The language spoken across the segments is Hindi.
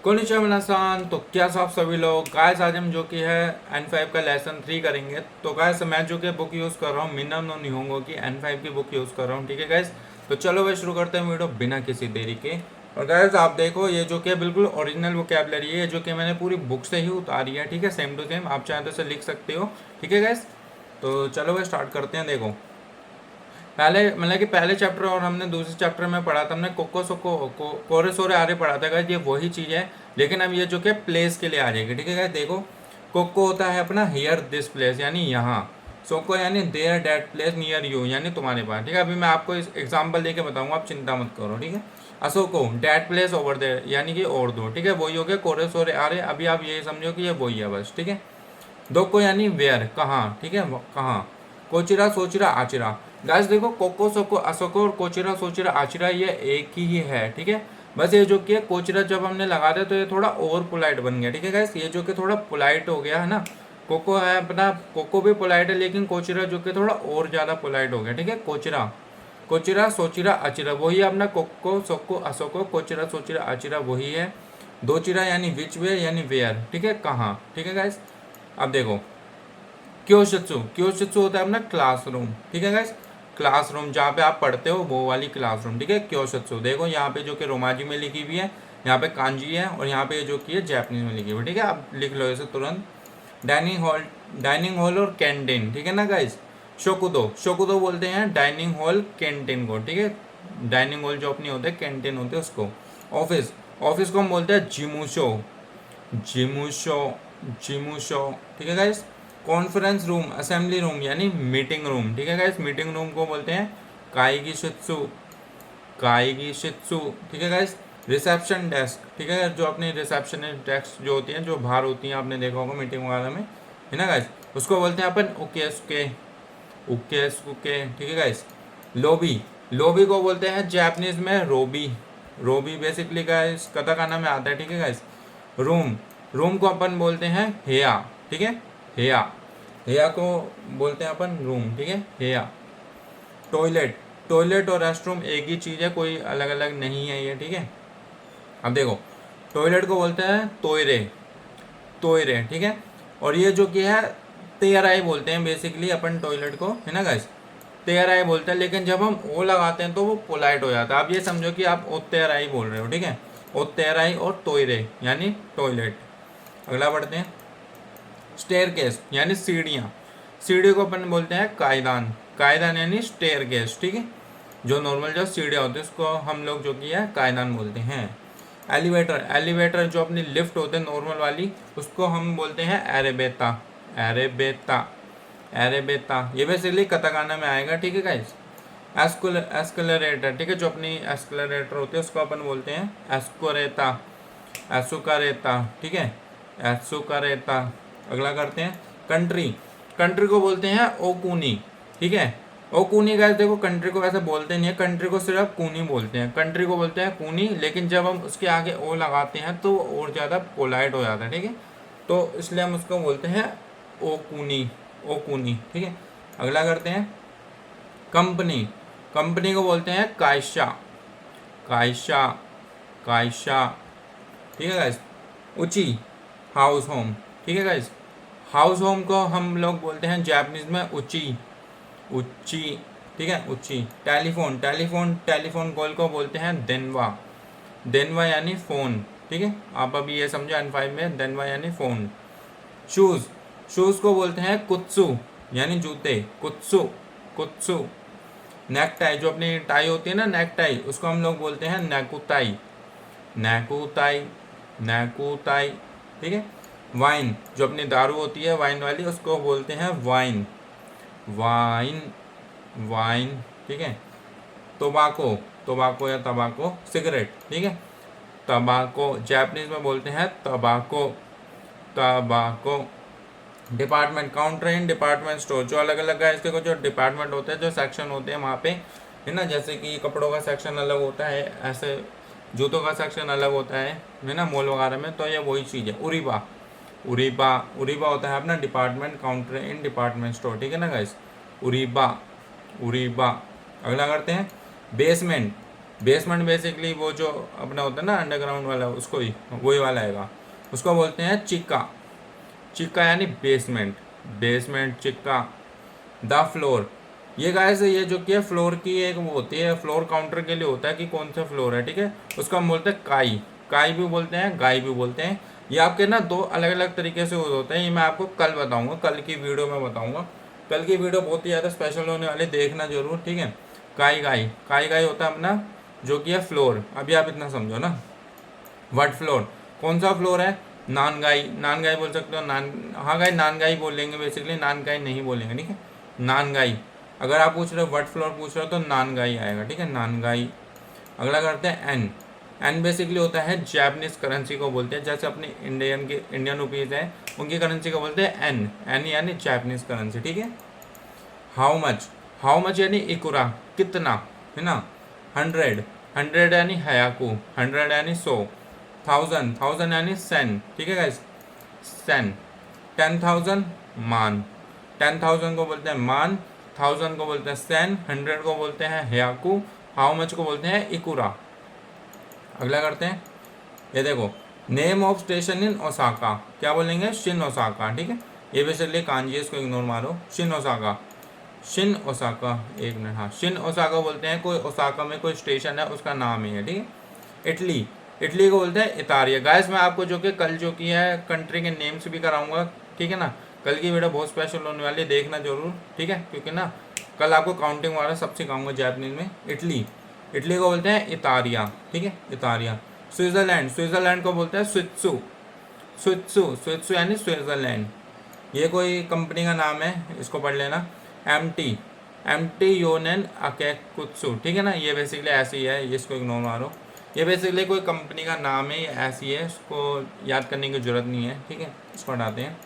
कोनिचिवा मिनासान। तो क्या आप सभी लोग गाइस, आज हम जो कि है N5 का लेसन 3 करेंगे। तो गाइस मैं जो कि बुक यूज़ कर रहा हूँ मिनम नो निहोंगो की N5 की बुक यूज़ कर रहा हूँ। ठीक है गाइस, तो चलो भाई शुरू करते हैं वीडियो बिना किसी देरी के। और गाइस आप देखो, ये जो कि बिल्कुल ओरिजिनल वोकैबुलरी है, जो कि मैंने पूरी बुक से ही उतारी है। ठीक है, सेम टू सेम, आप चाहें तो इसे लिख सकते हो। ठीक है गाइस, तो चलो भाई स्टार्ट करते हैं। देखो, पहले मतलब कि पहले चैप्टर और हमने दूसरे चैप्टर में पढ़ा था, हमने कोको सोको कोरे सोरे आरे पढ़ा था गाइस, ये वही चीज़ है। लेकिन अब ये जो कि प्लेस के लिए आ जाएगी। ठीक है गाइस, देखो, कोको होता है अपना हियर दिस प्लेस, यानी यहाँ। सोको यानी there that place near you, यानी तुम्हारे पास। ठीक है, अभी मैं आपको इस एग्जाम्पल देके बताऊंगा, आप चिंता मत करो। ठीक है, अशोको डेट प्लेस ओवर देयर, यानी कि और दो। ठीक है, वही हो गया कोरे सोरे आरे। अभी आप ये समझो कि ये वही है बस। ठीक है, दोको यानी वेयर, कहाँ। ठीक है, कहाँ। कोचिरा सोचिरा आचिरा। गाइस देखो, कोको सोको असोको और कोचिरा सोचिरा आचिरा ये एक ही है। ठीक है, बस ये जो कि है कोचिरा जब हमने लगा दिया तो ये थोड़ा ओवर पोलाइट बन गया। ठीक है गाइस, ये जो कि थोड़ा पोलाइट हो गया है ना। कोको है अपना, कोको भी पोलाइट है, लेकिन कोचिरा जो कि थोड़ा और ज़्यादा पोलाइट हो गया। ठीक है, कोचिरा कोचिरा सोचिरा अचिरा वही है अपना। कोको सोको असोको कोचिरा सोचिरा अचिरा वही है। दो चिरा यानी विच वे, यानी वेयर। ठीक है, कहाँ। ठीक है गाइस, अब देखो, क्योशित्सु क्योशित्सु होता है अपना क्लासरूम। ठीक है गाइस, क्लासरूम जहाँ पे आप पढ़ते हो वो वाली क्लासरूम। ठीक है, क्योशित्सु। देखो यहाँ पे जो कि रोमाजी में लिखी हुई है, यहाँ पे कांजी है, और यहाँ पे जो कि है जैपनीज में लिखी हुई है। ठीक है, आप लिख लो इसे तुरंत। डाइनिंग हॉल और कैंटीन। ठीक है ना गाइस, शोकुदो शोकुदो बोलते हैं डाइनिंग हॉल कैंटीन को। ठीक है, डाइनिंग हॉल जो अपनी होते हैं, कैंटीन होते हैं उसको। ऑफिस ऑफिस को हम बोलते हैं जिमुशो जिमुशो जिमुशो। ठीक है guys, conference room assembly room यानी मीटिंग रूम। ठीक है गाइस, मीटिंग रूम को बोलते हैं काइगी शित्सु काइगी शित्सु। ठीक है गाइस, रिसेप्शन डेस्क। ठीक है, जो अपनी रिसेप्शन डेस्क जो होती है, जो बाहर होती हैं, आपने देखा होगा मीटिंग वगैरह में, है ना गाइस, उसको बोलते हैं अपन ओके उसके ओके ओके। ठीक है गाइस, लोबी लोबी को बोलते हैं जापानीज में रोबी रोबी। बेसिकली गाइस कताकाना में आता है। ठीक है गाइस, रूम रूम को अपन बोलते हैं हेया। ठीक है, हेया हेया को बोलते हैं अपन रूम। ठीक है, हेया। टॉयलेट टॉयलेट और रेस्टरूम एक ही चीज़ है, कोई अलग अलग नहीं है ये। ठीक है, अब देखो, टॉयलेट को बोलते हैं तोयरे तोयरे। ठीक है, और ये जो कि है तेराई बोलते हैं बेसिकली अपन टॉयलेट को, है ना गाइस, तेराई बोलते हैं। लेकिन जब हम ओ लगाते हैं तो वो पोलाइट हो जाता है। आप ये समझो कि आप ओतेराई बोल रहे हो। ठीक है, ओतेराई और तोयरे यानी टॉयलेट। अगला बढ़ते हैं, स्टेयरकेस यानी सीढ़ियाँ। सीढ़ी को अपन बोलते हैं कायदान कायदान यानी स्टेयरकेस। ठीक है, जो नॉर्मल जो सीढ़ियाँ होती है उसको हम लोग जो कि है कायदान बोलते हैं। एलिवेटर एलिवेटर जो अपनी लिफ्ट होते हैं नॉर्मल वाली, उसको हम बोलते हैं एरेबेता एरेबेता एरेबेता। ये बेसिकली कताकाना में आएगा। ठीक है गाइस, एस्केलेरेटर। ठीक है, जो अपनी एस्केलेरेटर होती है उसको अपन बोलते हैं एस्कोरेता एसुकारेता। ठीक है, एसुकारेता। अगला करते हैं, कंट्री कंट्री को बोलते हैं ओकुनी। ठीक है, ओकुनी गाइस देखो, कंट्री को वैसे बोलते नहीं है, कंट्री को सिर्फ कूनी बोलते हैं। कंट्री को बोलते हैं कूनी, लेकिन जब हम उसके आगे ओ लगाते हैं तो और ज़्यादा पोलाइट हो जाता है। ठीक है, तो इसलिए हम उसको बोलते हैं ओकुनी ओकुनी। ठीक है, अगला करते हैं, कंपनी कंपनी को बोलते हैं कायशा कायशा कायशा। ठीक है गाइस, उची हाउस होम। ठीक है गाइस, हाउस होम को हम लोग बोलते हैं जापानीज में उची उची। ठीक है, उची। टेलीफोन टेलीफोन टेलीफोन कॉल को बोलते हैं देनवा देनवा यानी फ़ोन। ठीक है, आप अभी ये समझो N5 में देनवा यानी फ़ोन। शूज़ शूज़ को बोलते हैं कुत्सु यानी जूते, कुत्सु कुत्सु। नेक टाई जो अपनी टाई होती है ना, नेक टाई, उसको हम लोग बोलते हैं नेकुताई नेकुताई नेकुताई। ठीक है, वाइन जो अपनी दारू होती है वाइन वाली, उसको बोलते हैं वाइन वाइन वाइन। ठीक है, टोबाको टोबाको या तबाको सिगरेट। ठीक है, तबाको जापानीज में बोलते हैं तबाको तबाको। Department counter in department store, जो अलग अलग है इसके कुछ जो डिपार्टमेंट होते हैं, जो सेक्शन होते हैं वहाँ पे, है ना। जैसे कि कपड़ों का सेक्शन अलग होता है, ऐसे जूतों का सेक्शन अलग होता है ना, मॉल वगैरह में। तो ये वही चीज़ है। उरीबा उरीबा उरीबा होता है अपना department counter in department store. ठीक है ना गाइस, उरीबा उरीबा। अगला करते हैं, बेसमेंट बेसमेंट बेसिकली वो जो अपना होता है ना अंडरग्राउंड वाला, उसको ही वही वाला आएगा। उसको बोलते हैं चिक्का। चिक्का यानी basement, basement Chikka. The floor, ये गाइस ये जो कि है फ्लोर की एक वो होती है, फ्लोर काउंटर के लिए होता है कि कौन सा फ्लोर है, ठीक है। उसको हम बोलते हैं काई। काई भी बोलते हैं, गाई भी बोलते हैं। ये आपके ना दो अलग अलग तरीके से होते हैं, ये मैं आपको कल बताऊंगा, कल की वीडियो में बताऊंगा। कल की वीडियो बहुत ही ज़्यादा स्पेशल होने वाली, देखना जरूर, ठीक है। काई गाई, काई गाई होता है अपना जो कि है फ्लोर। अभी आप इतना समझो ना, व्हाट फ्लोर, कौन सा फ्लोर है, नान गाई, नान गाई बोल सकते हो, नान, हाँ गाई नान गाई बोलेंगे बेसिकली, नान गाई नहीं बोलेंगे, ठीक है, नान गाई। अगर आप पूछ रहे हो व्हाट फ्लोर पूछ रहे हो तो नान गाई आएगा, ठीक है, नान गाई। अगला करते हैं एन। एन बेसिकली होता है जापानीज करेंसी को बोलते हैं, जैसे अपनी इंडियन की इंडियन रुपीज़ है उनकी करेंसी को बोलते हैं एन। एन यानी जापानीज करेंसी, ठीक है। हाउ मच, हाउ मच यानी इकुरा, कितना, है ना। हंड्रेड, हंड्रेड यानी हयाकू, हंड्रेड यानी 100। थाउजेंड, थाउजेंड यानी सेन, ठीक है गाइस, सेन। 10,000 मान, 10,000 को बोलते हैं मान, थाउजेंड को बोलते हैं सेन, हंड्रेड को बोलते हैं हयाकू, हाउ मच को बोलते हैं इकुरा। अगला करते हैं, ये देखो, name of station in Osaka, क्या बोलेंगे, शिन ओसाका, ठीक है। ये बेसिकली कांजी है, इसको इग्नोर मारो, शिन ओसाका। शिन ओसाका, एक मिनट, हाँ शिन ओसाका बोलते हैं, कोई ओसाका में कोई स्टेशन है उसका नाम ही है, ठीक है। इटली, इटली को बोलते हैं इतालिया। गाइस मैं आपको जो कि कल जो की है कंट्री के नेम्स भी कराऊंगा, ठीक है ना। कल की वीडियो बहुत स्पेशल होने वाली है, देखना जरूर, ठीक है, क्योंकि ना कल आपको काउंटिंग वाला सब सिखाऊंगा जापानीज में। इटली, इटली को बोलते हैं इतालिया, ठीक है, इतालिया। स्विट्जरलैंड, स्विट्जरलैंड को बोलते हैं स्वित्सु। स्वित्सु, स्वित्सु यानी स्विट्जरलैंड। ये कोई कंपनी का नाम है, इसको पढ़ लेना। एम टी, एम टी योनेन अकेकुत्सु, ठीक है ना। ये बेसिकली ऐसी ही है, इसको इग्नोर मारो। ये बेसिकली कोई कंपनी का नाम है, ये ऐसी है, इसको याद करने की जरूरत नहीं है, ठीक है, इसको हटाते हैं।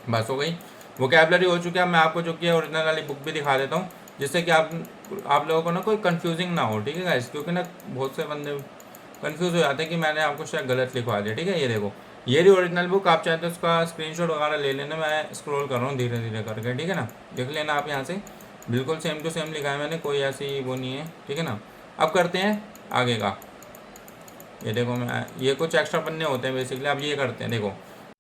बस हो गई, वोकैबलरी हो चुका है। मैं आपको जो कि ओरिजिनल वाली बुक भी दिखा देता हूँ, जिससे कि आप लोगों को ना कोई कंफ्यूजिंग ना हो, ठीक है गाइस, क्योंकि ना बहुत से बंदे कंफ्यूज हो जाते हैं कि मैंने आपको शायद गलत लिखवा दिया, ठीक है। ये देखो, ये रही ओरिजिनल बुक, आप चाहते हो उसका स्क्रीनशॉट वगैरह ले लेना, मैं स्क्रॉल कर रहा हूँ धीरे धीरे करके, ठीक है ना। देख लेना आप यहाँ से, बिल्कुल सेम टू सेम लिखा है मैंने, कोई ऐसी वो नहीं है, ठीक है ना। अब करते हैं आगे का। ये देखो, मैं ये कुछ एक्स्ट्रा पन्ने होते हैं बेसिकली, अब ये करते हैं, देखो।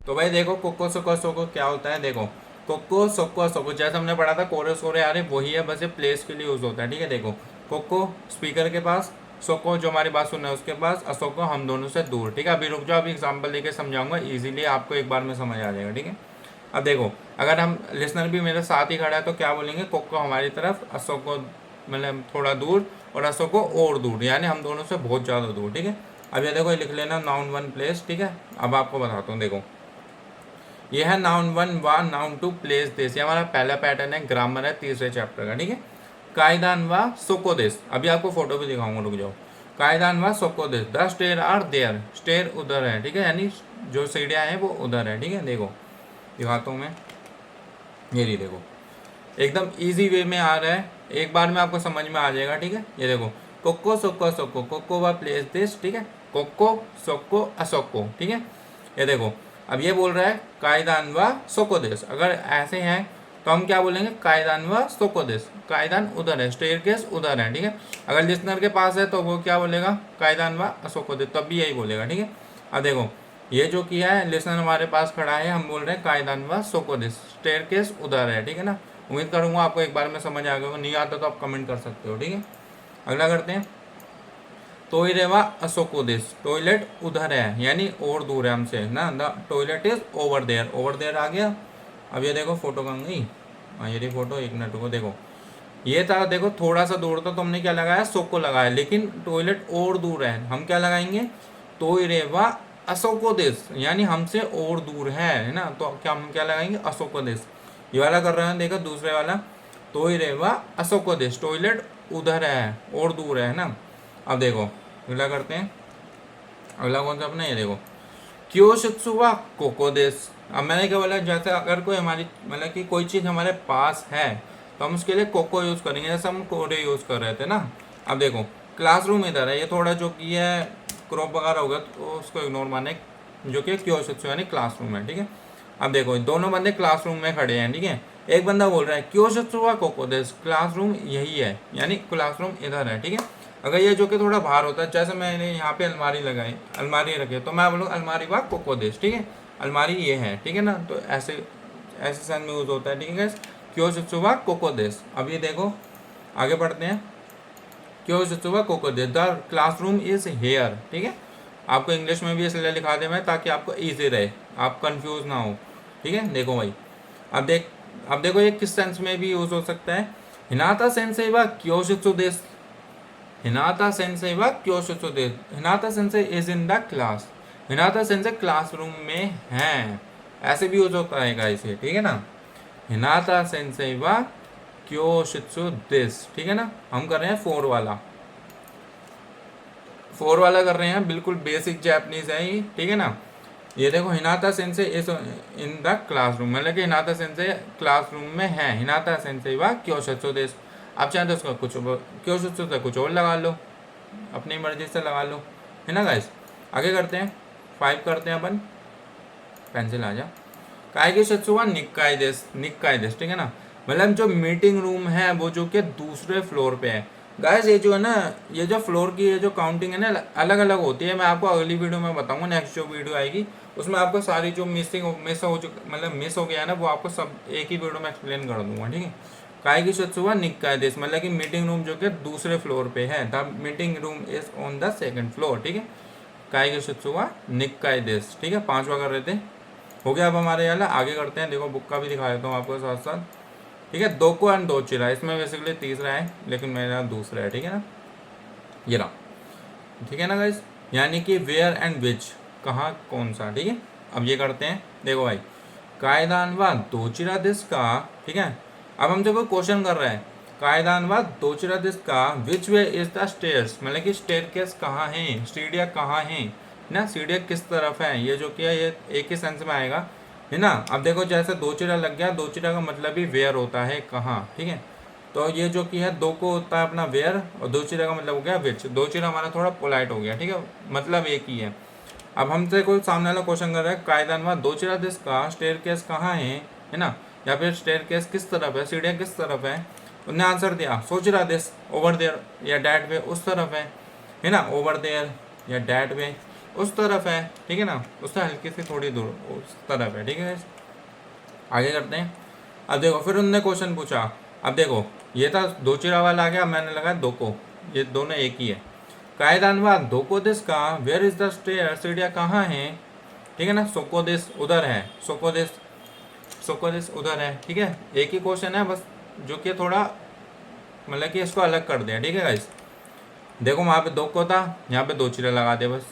तो भाई देखो, कोको सोको सोको क्या होता है, देखो, कोको सोको सोको जैसे हमने पढ़ा था कोरे सोरे आ रहे वही है, बस ये प्लेस के लिए यूज़ होता है, ठीक है। देखो, कोको स्पीकर के पास, सोको जो हमारी बात सुन रहे हैं उसके पास, असोको हम दोनों से दूर, ठीक है। अभी रुक जाओ, अभी एग्जाम्पल लेके समझाऊंगा, इजीली आपको एक बार में समझ आ जाएगा, ठीक है। अब देखो, अगर हम लिसनर भी मेरे साथ ही खड़ा है तो क्या बोलेंगे, कोको हमारी तरफ, असोको मतलब थोड़ा दूर, और असोको और दूर, यानी हम दोनों से बहुत ज़्यादा दूर, ठीक है। अब ये देखो, ये लिख लेना नाउन वन प्लेस, ठीक है। अब आपको बताता हूँ, देखो, ये है नाउन वन वा, नाउन टू प्लेस दिस, ये हमारा पहला पैटर्न है, ग्रामर है तीसरे चैप्टर का, ठीक है। कायदान वा सोको दिस, अभी आपको फोटो भी दिखाऊंगा, रुक जाओ। कायदान वा सोको दिस, the stair are there, stair उधर है, ठीक है, यानी जो सीढ़ियाँ हैं वो उधर है, ठीक है। देखो दिखाता हूँ मैं, ये नहीं, देखो एकदम इजी वे में आ रहा है, एक बार में आपको समझ में आ जाएगा, ठीक है। ये देखो, कोको सोको सोको, कोको वा प्लेस दिस, ठीक है, कोको सोको असोको, ठीक है। ये देखो, अब ये बोल रहा है कायदान व सोको देश, अगर ऐसे हैं तो हम क्या बोलेंगे, कायदान व सोको देश, कायदान उधर है, स्टेयरकेस उधर है, ठीक है। अगर लिसनर के पास है तो वो क्या बोलेगा, कायदान व असोको देश, तब भी यही बोलेगा, ठीक है। अब देखो, ये जो किया है लिसनर हमारे पास खड़ा है, हम बोल रहे हैं कायदान व सोको देश, स्टेयरकेस उधर है, ठीक है ना। उम्मीद करूंगा आपको एक बार में समझ आ गया, नहीं आता तो आप कमेंट कर सकते हो, ठीक है। अगला करते हैं, टोयरेवा असोको दिस, टॉयलेट उधर है यानी और दूर है हमसे ना, the toilet is over there, over there आ गया। अब ये देखो फोटो कहाँ गई, हाँ ये फोटो, एक मिनट को, देखो ये था, देखो थोड़ा सा दूर था तो हमने क्या लगाया, सोको लगाया, लेकिन टॉयलेट और दूर है, हम क्या लगाएंगे, टोयरेवा असोको दिस, यानी हमसे और दूर है ना, तो क्या हम क्या लगाएंगे, असोको दिस। ये वाला कर रहे हैं, देखो दूसरे वाला, टोयरेवा असोको दिस, टॉयलेट उधर है और दूर है ना। अब देखो अगला करते हैं, अगला कौन सा अपना, ये देखो, क्योशित्सुवा कोको देस। अब मैंने क्या बोला, जैसे अगर कोई हमारी मतलब कि कोई चीज़ हमारे पास है तो हम उसके लिए कोको यूज़ करेंगे, जैसे हम कोरे यूज़ कर रहे थे ना। अब देखो, क्लासरूम इधर है, ये थोड़ा जो कि है क्रॉप वगैरह होगा तो उसको इग्नोर माने, जो कि क्योशित्सु यानी क्लासरूम है, ठीक है। अब देखो, दोनों बंदे क्लासरूम में खड़े हैं, ठीक है। एक बंदा बोल रहा है क्योशित्सुवा कोको देस, क्लासरूम यही है, यानी क्लासरूम इधर है, ठीक है। अगर ये जो कि थोड़ा बाहर होता है, जैसे मैंने यहाँ पे अलमारी लगाई, अलमारी रखे, तो मैं बोलूँ अलमारी वा कोको देश, ठीक है, अलमारी ये है, ठीक है ना, तो ऐसे ऐसे सेंस में यूज होता है, ठीक है गाइस। क्योशित्सु वा कोको देश। अब ये देखो आगे बढ़ते हैं। क्योशित्सु वा कोको देश, द क्लासरूम इज हेयर, ठीक है। आपको इंग्लिश में भी इसलिए लिखा दे मैं ताकि आपको ईजी रहे, आप कंफ्यूज ना हो, ठीक है। देखो भाई, अब देखो ये किस सेंस में भी यूज हो सकता है। हिनाता सेंसेई वा क्योशित्सु देश, हिनाता सेंसेई वा क्योशित्सु देश, हिनाता Sensei is in the class, हिनाता Sensei classroom में है, ऐसे भी यूज होता है गाइस ये, ठीक है ना। हिनाता सेंसेई वा क्योशित्सु देश, ठीक है ना। हम कर रहे हैं फोर वाला कर रहे हैं, बिल्कुल बेसिक जैपनीज है ये, ठीक है ना। ये देखो हिनाता Sensei is in the classroom, मतलब कि हिनाता सेंसेई क्लासरूम में है, हिनाता सेंसेई वा क्योशित्सु देश। आप चाहें तो उसका कुछ क्योशित्सु से कुछ और लगा लो, अपनी मर्जी से लगा लो, है ना गाइस। आगे करते हैं, 5 करते हैं अपन, पेंसिल आ जा। काइगे शित्सुवा निक्काई देश, ठीक है ना, मतलब जो मीटिंग रूम है वो जो कि दूसरे फ्लोर पे है। गाइस ये जो है ना, ये जो फ्लोर की ये जो काउंटिंग है ना अलग अलग होती है, मैं आपको अगली वीडियो में बताऊंगा, नेक्स्ट जो वीडियो आएगी उसमें आपको सारी जो मिस हो गया है ना वो आपको सब एक ही वीडियो में एक्सप्लेन कर दूंगा, ठीक है। काइगे शित्सुवा निक्काई देश, मतलब कि मीटिंग रूम जो कि दूसरे फ्लोर पे है, the meeting room is on the second floor, ठीक है। काइगे शित्सुवा निक्काई देश, ठीक है, 5वां कर रहे थे, हो गया। अब हमारे यहाँ आगे करते हैं, देखो बुक का भी दिखा देता हूँ आपको साथ साथ, ठीक है। दोको एंड दोचिरा, इसमें बेसिकली तीसरा है लेकिन मेरा दूसरा है, ठीक है ना, ये रहा, ठीक है ना गाइस। यानी कि वेयर एंड विच, कहाँ कौन सा, ठीक है। अब ये करते हैं, देखो भाई, कायदान व दोचिरा दिस का, ठीक है। अब हमसे कोई क्वेश्चन कर रहा है, कायदान व दोचिरा दिस का, विच वे इज द स्टेयर्स, मतलब कि स्टेयरकेस कहाँ है, सीढ़ियाँ कहाँ हैं ना, सीढ़ियाँ किस तरफ है, ये जो कि है ये एक ही सेंस में आएगा, है ना। अब देखो जैसे दोचिरा लग गया, दोचिरा का मतलब ही वेयर होता है कहाँ, ठीक है। तो ये जो कि है दो को होता है अपना वेयर, और दोचिरा का मतलब हो गया विच, दोचिरा हमारा थोड़ा पोलाइट हो गया, ठीक है, मतलब एक ही है। अब हमसे कोई सामने वाला क्वेश्चन कर रहा है, कायदान दोचिरा दिस का स्टेयरकेस कहाँ है ना, या फिर स्टेयरकेस किस तरफ है, सीढ़ियाँ किस तरफ है। उन्होंने आंसर दिया सोचिरा दिस ओवर देयर या डैट वे, उस तरफ है ना, ओवर देयर या डैट वे उस तरफ है, ठीक है ना, उससे हल्की सी थोड़ी दूर उस तरफ है, ठीक है। आगे करते हैं। अब देखो फिर उन्होंने क्वेश्चन पूछा, अब देखो ये था दोचिरा वाला आ गया, मैंने लगाया दो को, ये दोनों एक ही है। कायदानवा दोको दिस का, वेयर इज द स्टेयर, सीढ़ियाँ कहाँ है, ठीक है ना, सोकोदिस उधर है, सोकोदिस उधर है, ठीक है। एक ही क्वेश्चन है बस, जो कि थोड़ा मतलब कि इसको अलग कर दिया, ठीक है गाइस। देखो वहाँ पे दो को था, यहाँ पे दो चिरा लगा दिया बस,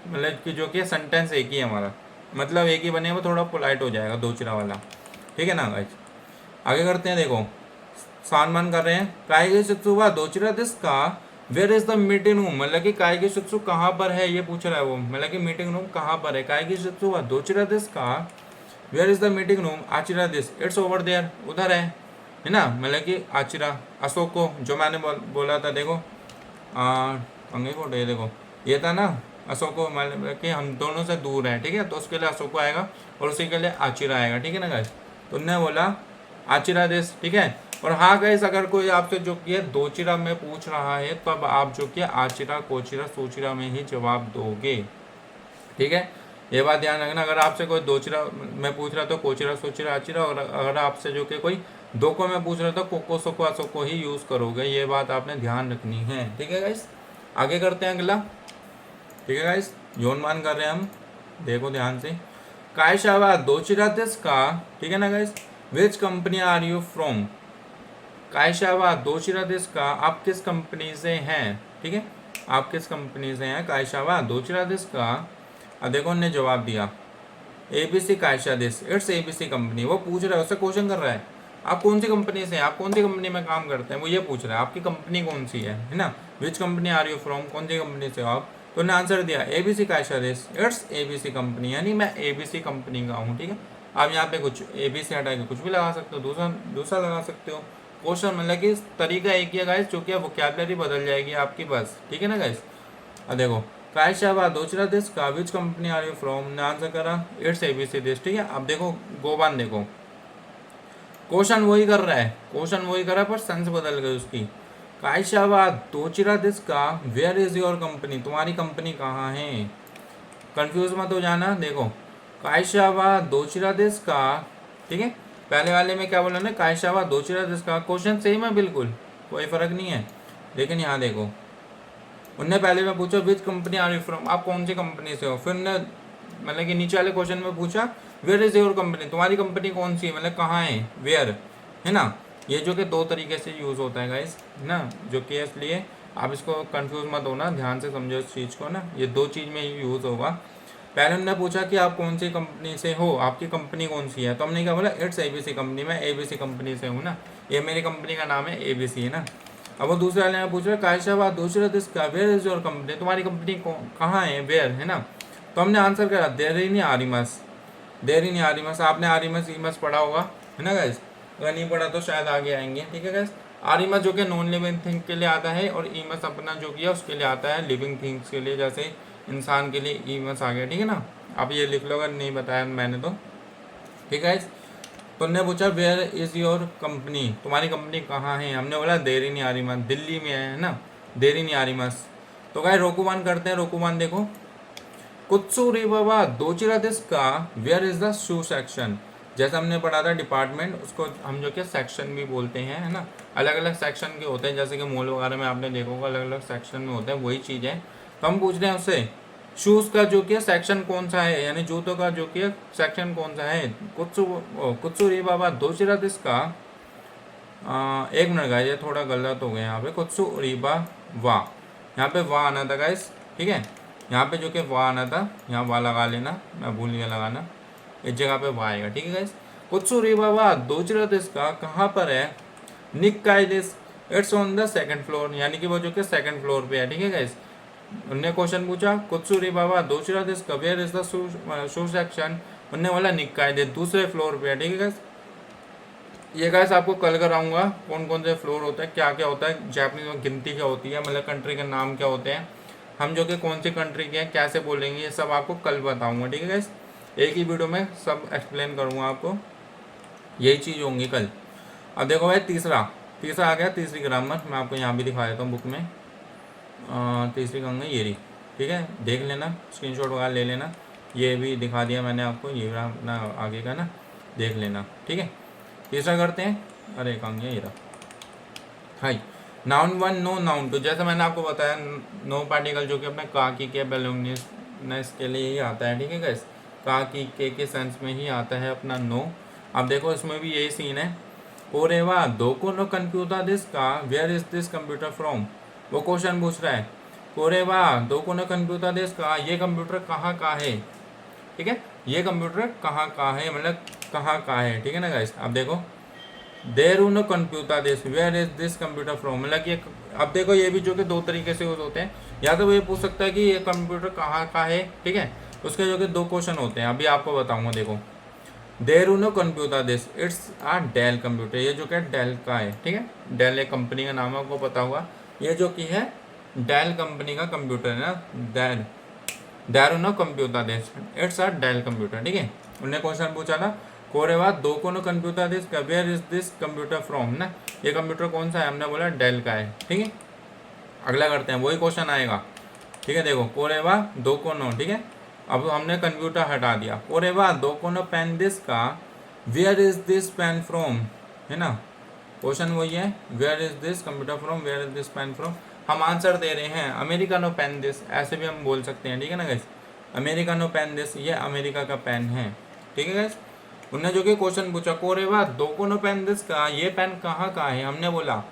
मतलब कि जो कि सेंटेंस एक ही है हमारा, मतलब एक ही बने, वो थोड़ा पोलाइट हो जाएगा दो चिरा वाला, ठीक है ना गाइस। आगे करते हैं, देखो सानमान कर रहे हैं, कायगे शित्सुवा दो चिरा दिस का, where is the meeting room, मतलब कि कायगे शित्सु कहाँ पर है ये पूछ रहा है वो, मतलब कि मीटिंग रूम कहाँ पर है। कायगे शित्सुवा दो चिरा दिस का, where is the meeting room, आचिरा दिस, इट्स ओवर देयर, उधर है ना, मतलब कि आचिरा अशोक को, जो मैंने बोला था, देखो पंगे फोटो, ये देखो ये था ना अशोक को, मतलब कि हम दोनों से दूर है, ठीक है, तो उसके लिए अशोक को आएगा और उसी के लिए आचिरा आएगा, ठीक है ना गाइस। तो उन्होंने बोला आचिरा देश, ठीक है। और हाँ गाइस, अगर कोई आपसे जो कि दोचिरा में पूछ रहा है तो अब आप जो कि आचिरा कोचिरा सोचिरा में ही जवाब दोगे, ठीक है। ये बात ध्यान रखना, अगर आपसे कोई दोचिरा में पूछ रहा तो कोचिरा सोचिरा आचिरा, और अगर आपसे जो कि कोई दो को में पूछ रहा तो कोको सोको असोको ही यूज करोगे, ये बात आपने ध्यान रखनी है, ठीक है गाइस। आगे करते हैं अगला, ठीक है गाइस, योनमान कर रहे हैं हम, देखो ध्यान से। कायशावा दोचिरा दिस का, ठीक है ना guys, which company are you from, कायशावा दोचिरा दिस का, आप किस कंपनी से हैं, ठीक है, आप किस कंपनी से हैं, कायशावा दोचिरा दिस का। अब देखो उन्होंने जवाब दिया एबीसी कायशा दिस, इट्स एबीसी कंपनी, वो पूछ रहा है, उससे क्वेश्चन कर रहा है आप कौन सी कंपनी से हैं, आप कौन सी कंपनी में काम करते हैं, वो ये पूछ रहा है आपकी कंपनी कौन सी है ना, which company are you from, कौन सी कंपनी से हो आप। तो उन्होंने आंसर दिया एबीसी कायशा दिस, इट्स एबीसी कंपनी, यानी मैं एबीसी कंपनी का हूँ, ठीक है। आप यहाँ पे कुछ एबीसी हटा के कुछ भी लगा सकते हो, दूसरा लगा सकते हो। क्वेश्चन मतलब कि तरीका एक ही है गाइस, जो कि वोकैबुलरी बदल जाएगी आपकी बस, ठीक है ना गाइस। अब देखो कायशावा दोचरा दिस का, which company are you from, ने आंसर करा इट्स एबीसी दिस, ठीक है। अब देखो गोबान, देखो क्वेश्चन वही कर रहा है, पर सेंस बदल गई उसकी। कायशावा दोचिरा दिस का वेयर इज योर कंपनी, तुम्हारी कंपनी कहाँ है। कंफ्यूज मत हो जाना। देखो कायशावा दोचिरा दिस का, ठीक है, पहले वाले में क्या बोला ना, कायशावा दोचिरा दिस का, क्वेश्चन सेम है बिल्कुल, कोई फर्क नहीं है। लेकिन यहाँ देखो उनने पहले में पूछा which company are you from, आप कौन सी कंपनी से हो। फिर उन्होंने मतलब कि नीचे वाले क्वेश्चन में पूछा वेयर इज योर कंपनी, तुम्हारी कंपनी कौन सी है, मतलब कहाँ है, वेयर, है ना। ये जो कि दो तरीके से यूज़ होता है गाइस, है ना, जो कि इसलिए आप इसको कंफ्यूज मत होना, ध्यान से समझो इस चीज़ को ना, ये दो चीज़ में यूज़ होगा। पहले उन्होंने पूछा कि आप कौन सी कंपनी से हो, आपकी कंपनी कौन सी है, तो हमने क्या बोला इट्स ABC कंपनी, मैं ABC कंपनी से हूँ ना, ये मेरी कंपनी का नाम है ABC, है ना। अब वो दूसरे वाले ने पूछ रहा कायशाबाद दूसरा दिस का वेयर इज योर कंपनी, तुम्हारी कंपनी कहाँ है, वेयर, है ना। तो हमने आंसर करा देर ही नहीं आरिमस, देर ही नहीं आरिमस। आपने आरिमस ईमस पढ़ा होगा, है ना गाइस, अगर नहीं पढ़ा तो शायद आगे आएंगे, ठीक है गाइस। आरिमस जो कि नॉन लिविंग थिंग के लिए आता है, और ईमस अपना जो कि है उसके लिए आता है लिविंग थिंग्स के लिए, जैसे इंसान के लिए ईमस आ गया, ठीक है ना। आप ये लिख लो अगर नहीं बताया मैंने तो, ठीक है गाइस। तो उन्होंने पूछा वेयर इज़ योर कंपनी, तुम्हारी कंपनी कहाँ है, हमने बोला देरी नहीं आरिमस, दिल्ली में है ना, देरी नहीं आरिमस। तो गाइस रोकुबान करते हैं, रोकुबान देखो कुत्सु रिबाबा दोचिरा दिस का where is the shoe section, जैसे हमने पढ़ा था डिपार्टमेंट, उसको हम जो कि सेक्शन भी बोलते हैं, है ना। अलग अलग सेक्शन के होते हैं, जैसे कि मॉल वगैरह में आपने देखा होगा अलग अलग सेक्शन में होते हैं, वही चीज़ है। तो हम पूछ रहे हैं उससे शूज़ का जो कि सेक्शन कौन सा है, यानी जूतों का जो कि सेक्शन कौन सा है। कुत्सु रिबाबा दोचिरा दिस का, एक मिनट गाइस ये थोड़ा गलत हो गया यहाँ पे, कुत्सु रिबा वाह, यहाँ पे वाह आना था गाइस, ठीक है, यहाँ पे जो कि वाह आना था, यहाँ वाह लगा लेना, मैं भूल गया लगाना, इस जगह पे वाह आएगा, ठीक है गाइस। कुत्सु रिबा वाह दोचिरा दिस का कहाँ पर है, निक काइदिस it's on the second floor, यानी कि वो जो कि सेकंड फ्लोर पे है, ठीक है गाइस। उनने क्वेश्चन पूछा कुत्सु रिबाबा दोचिरा दिस का where is the shoe section, उनने बोला निक काइदिस दूसरे फ्लोर पे है, ठीक है गाइस। ये गाइस आपको कल कराऊंगा कौन कौन से फ्लोर होता है, क्या क्या होता है, जापानीज में गिनती क्या होती है, मतलब कंट्री के नाम क्या होते हैं, हम जो कि कौन सी कंट्री के हैं कैसे बोलेंगे, ये सब आपको कल बताऊंगा, ठीक है गाइस। एक ही वीडियो में सब एक्सप्लेन करूंगा आपको, यही चीज़ होंगी कल। अब देखो भाई तीसरा तीसरा आ गया, तीसरी ग्रामर मैं आपको यहाँ भी दिखा देता हूँ बुक में। तीसरी कहूँगा ये रही, ठीक है, देख लेना, स्क्रीनशॉट वगैरह ले लेना, ये भी दिखा दिया मैंने आपको, ये अपना आगे का ना देख लेना, ठीक है। तीसरा करते हैं, अरे कहाँ गया ये रहा, हाई नाउन वन नो नाउन टू, जैसे मैंने आपको बताया नो पार्टिकल जो कि अपने का की के बेलोंगनेस के लिए ही आता है, ठीक है गाइस, का की के सेंस में ही आता है अपना नो। अब देखो इसमें भी यही सीन है, कोरेवा दो को नो कंप्यूटर दिस का where is this computer from, वो क्वेश्चन पूछ रहा है कोरेवा दो को नो कंप्यूटर दिस का, ये कंप्यूटर कहाँ का है, ठीक है, ये कंप्यूटर कहाँ का है, मतलब कहाँ का है, ठीक है ना गाइस। अब देखो देर नो कंप्यूटर दिस where is this computer from, मतलब कि अब देखो ये भी जो कि दो तरीके से यूज होते हैं, या तो वो ये पूछ सकता है कि ये कंप्यूटर कहाँ का है, ठीक है, उसके जो कि दो क्वेश्चन होते हैं, अभी आपको बताऊंगा। देखो देर नो कंप्यूटर दिस इट्स आ डेल कंप्यूटर, ये जो कि डेल का है, ठीक है, डेल एक कंपनी का नाम है, आपको पता होगा, ये जो कि है डेल कंपनी का कंप्यूटर है ना, डेल देर नो कंप्यूटर दिस इट्स आ डेल कंप्यूटर, ठीक है। उन्होंने क्वेश्चन पूछा था कोरेवा दो को नो कंप्यूटर दिस where is this computer from ना, ये कंप्यूटर कौन सा है, हमने बोला डेल का है, ठीक है। अगला करते हैं, वही क्वेश्चन आएगा, ठीक है। देखो कोरेवा दो को नो, ठीक है, अब हमने कंप्यूटर हटा दिया, कोरेवा दो को नो पेन दिस का where is this pen from, है ना, क्वेश्चन वही है where is this computer from, where is this pen from, हम आंसर दे रहे हैं अमेरिकानो पेन दिस, ऐसे भी हम बोल सकते हैं, ठीक है ना गाइस, अमेरिकानो पेन दिस, ये अमेरिका का पेन है, ठीक है गाइस। उन्होंने जो कि क्वेश्चन पूछा कोरेवा दो को नो पेन दिस का, ये पेन कहाँ का है, हमने बोला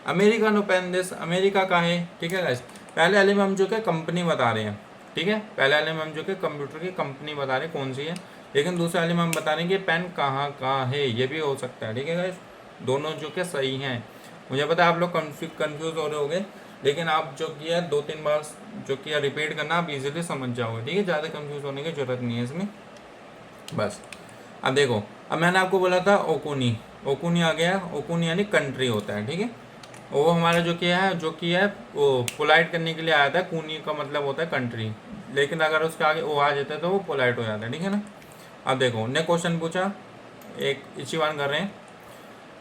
अमेरिकानो पेन दिस, अमेरिका का है, ठीक है गाइस। पहले वाले में हम जो कि कंपनी बता रहे हैं, ठीक है, पहले वाले में हम जो कि कंप्यूटर की कंपनी बता रहे हैं कौन सी है, लेकिन दूसरे वाले में हम बता रहे हैं कि पेन कहाँ का है, ये भी हो सकता है, ठीक है गाइस, दोनों जो कि सही हैं। मुझे पता है आप लोग कन्फ्यूज हो रहे होंगे, लेकिन आप जो किया 2-3 बार जो किया रिपीट करना, आप इजीली समझ जाओगे, ठीक है, ज़्यादा कंफ्यूज होने की जरूरत नहीं है इसमें, बस। अब देखो, अब मैंने आपको बोला था ओकुनी, ओकुनी आ गया, ओकुनी यानी कंट्री होता है, ठीक है, वो हमारा जो कि है वो पोलाइट करने के लिए आया था, कूनी का मतलब होता है कंट्री, लेकिन अगर उसके आगे वो आ जाता है तो वो पोलाइट हो जाता है, ठीक है ना। अब देखो ने क्वेश्चन पूछा, एक इचिवान कर रहे हैं,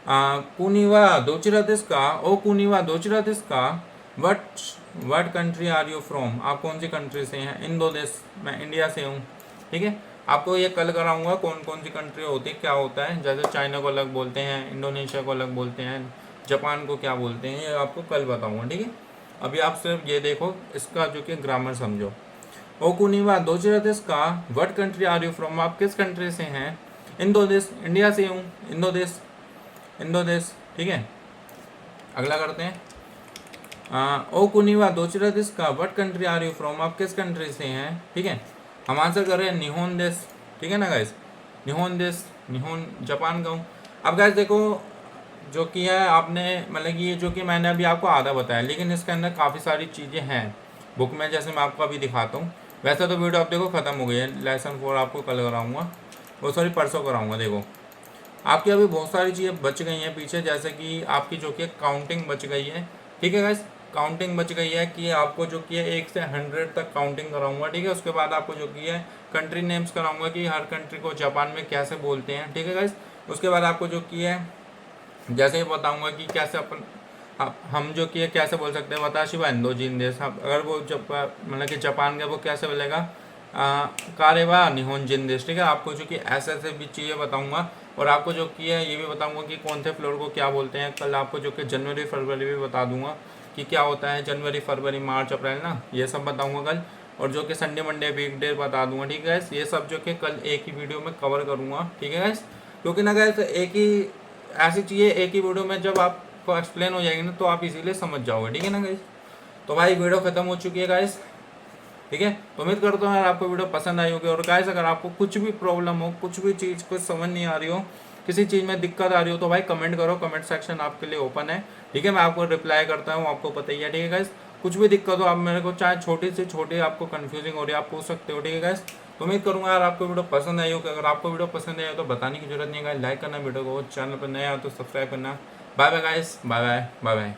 कुनिवा दोचिरा दिस का, ओ कुनिवा दोचिरा दिस का, what country are you from, आप कौन सी कंट्री से हैं? इंदो देश, मैं इंडिया से हूँ। ठीक है, आपको ये कल कराऊंगा कौन कौन सी कंट्री होती है, क्या होता है। जैसे चाइना को अलग बोलते हैं, इंडोनेशिया को अलग बोलते हैं, जापान को क्या बोलते हैं, ये आपको कल बताऊंगा। ठीक है, अभी आप सिर्फ ये देखो, इसका जो कि ग्रामर समझो। ओकुनिवा दोचिरा देश का, what country are you from, आप किस कंट्री से हैं? इंदो देश, इंडिया से हूँ। इंदो देश, इंदो देश। ठीक है, अगला करते हैं। ओ कुनिवा दोचिरा देश का, what country are you from, आप किस कंट्री से हैं? ठीक है, हम आंसर कर रहे हैं निहोन देश। ठीक है ना गाइस, निहोन देश, निहोन जापान का हूँ। अब गाइस देखो, जो कि है आपने मतलब कि ये जो कि मैंने अभी आपको आधा बताया, लेकिन इसके अंदर काफ़ी सारी चीज़ें हैं बुक में, जैसे मैं आपको अभी दिखाता हूँ। वैसे तो वीडियो आप देखो ख़त्म हो गई है, लेसन 4 आपको कल कराऊंगा, वो सॉरी परसों कराऊंगा। देखो आपकी अभी बहुत सारी चीज़ें बच गई हैं पीछे, जैसे कि आपकी जो कि काउंटिंग बच गई है। ठीक है गाइस, काउंटिंग बच गई है कि आपको जो कि है 1 से 100 तक काउंटिंग कराऊंगा। ठीक है, उसके बाद आपको जो कि है कंट्री नेम्स कराऊंगा कि हर कंट्री को जापान में कैसे बोलते हैं। ठीक है गाइस, उसके बाद आपको जो कि है जैसे ही बताऊंगा कि कैसे अपन हम जो कि है कैसे बोल सकते हैं, वताशी व इंदोजीन देश। अगर वो जब मतलब कि जापान का वो कैसे बोलेगा, कारेवा निहोन जिन देश। ठीक है, आपको जो कि ऐसे ऐसे भी चीज़ें बताऊंगा, और आपको जो कि है ये भी बताऊंगा कि कौन से फ्लोर को क्या बोलते हैं। कल आपको जो कि जनवरी फरवरी भी बता दूंगा कि क्या होता है, जनवरी फरवरी मार्च अप्रैल ना, ये सब बताऊंगा कल। और जो कि संडे मंडे वीक डे बता दूंगा। ठीक है, ये सब जो कि कल एक ही वीडियो में कवर करूँगा। ठीक है गाइस, क्योंकि ना गाइस एक ही ऐसी चीज़ें एक ही वीडियो में जब आपको एक्सप्लेन हो जाएगी ना, तो आप इसीलिए समझ जाओगे। ठीक है ना गाइस, तो भाई वीडियो खत्म हो चुकी है गाइस। ठीक है, तो उम्मीद करता हूँ यार आपको वीडियो पसंद आई होगी। और गाइस अगर आपको कुछ भी प्रॉब्लम हो, कुछ भी चीज़ कुछ समझ नहीं आ रही हो, किसी चीज़ में दिक्कत आ रही हो, तो भाई कमेंट करो, कमेंट सेक्शन आपके लिए ओपन है। ठीक है, मैं आपको रिप्लाई करता हूँ, आपको पता ही है। ठीक है गाइस, कुछ भी दिक्कत हो आप मेरे को, चाहे छोटी से छोटी आपको कन्फ्यूजिंग हो रही है, आप पूछ सकते हो। ठीक है गाइस, तो उम्मीद करूँगा यार आपको वीडियो पसंद आई होगी। अगर आपको वीडियो पसंद आई हो तो बताने की जरूरत नहीं है, लाइक करना वीडियो को, चैनल पर नया हो तो सब्सक्राइब करना। Bye bye guys, bye bye, bye bye.